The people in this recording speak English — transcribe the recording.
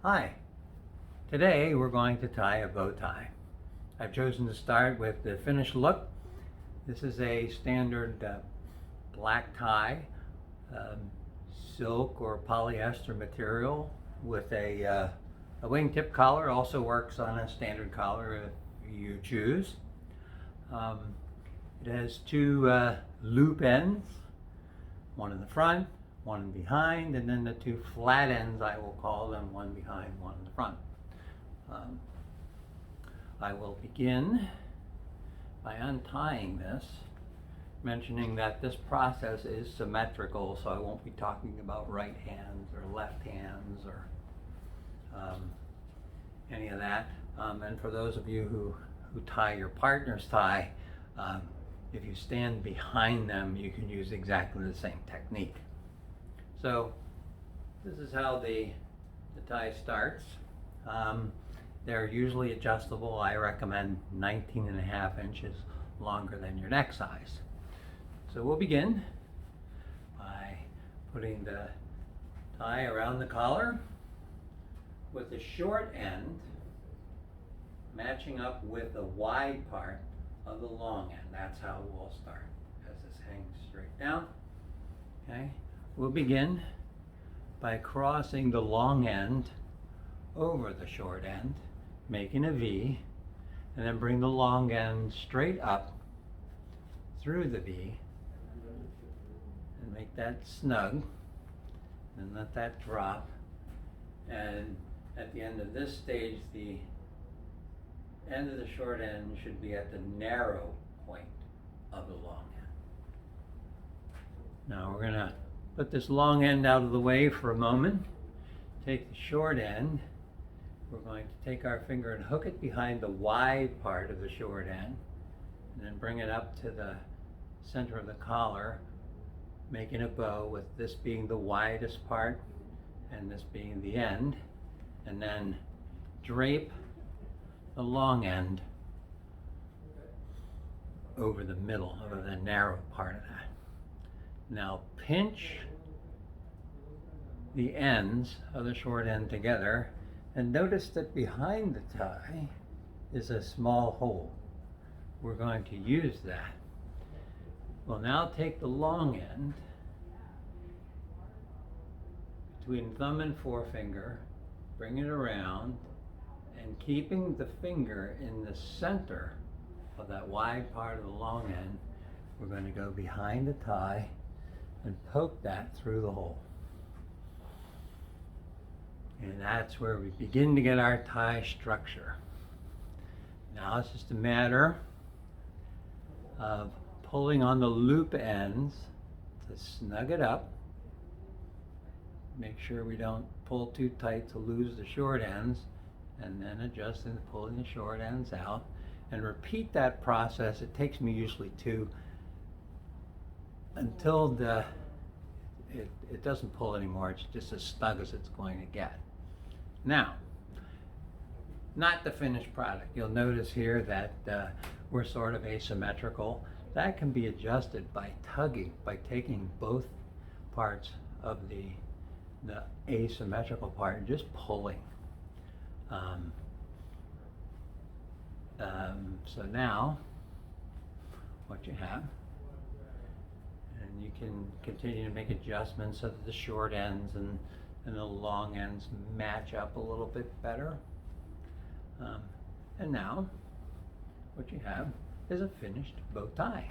Hi, today we're going to tie a bow tie. I've chosen to start with the finished look. This is a standard black tie, silk or polyester material with a wingtip collar. Also works on a standard collar if you choose. It has two loop ends, one in the front, one behind, and then the two flat ends, I will call them, one behind, one in the front. I will begin by untying this, mentioning that this process is symmetrical, so I won't be talking about right hands or left hands or any of that. And for those of you who tie your partner's tie, if you stand behind them, you can use exactly the same technique. So this is how the tie starts. They're usually adjustable. I recommend 19.5 inches longer than your neck size. So we'll begin by putting the tie around the collar with the short end matching up with the wide part of the long end. That's how we'll start, as this hangs straight down. Okay. We'll begin by crossing the long end over the short end, making a V, and then bring the long end straight up through the V and make that snug, and let that drop. And at the end of this stage, the end of the short end should be at the narrow point of the long end. Now we're going to put this long end out of the way for a moment. Take the short end. We're going to take our finger and hook it behind the wide part of the short end, and then bring it up to the center of the collar, making a bow with this being the widest part and this being the end, and then drape the long end over the middle, over the narrow part of that. Now pinch the ends of the short end together, and notice that behind the tie is a small hole. We're going to use that. We'll now take the long end between thumb and forefinger, bring it around, and keeping the finger in the center of that wide part of the long end, we're going to go behind the tie and poke that through the hole. And that's where we begin to get our tie structure. Now it's just a matter of pulling on the loop ends to snug it up. Make sure we don't pull too tight to lose the short ends, and then adjust and pulling the short ends out. And repeat that process. It takes me usually until it doesn't pull anymore. It's just as snug as it's going to get. Now, not the finished product. You'll notice here that we're sort of asymmetrical. That can be adjusted by tugging, by taking both parts of the asymmetrical part and just pulling. So now, what you have, and you can continue to make adjustments so that the short ends and the long ends match up a little bit better. And now, what you have is a finished bow tie.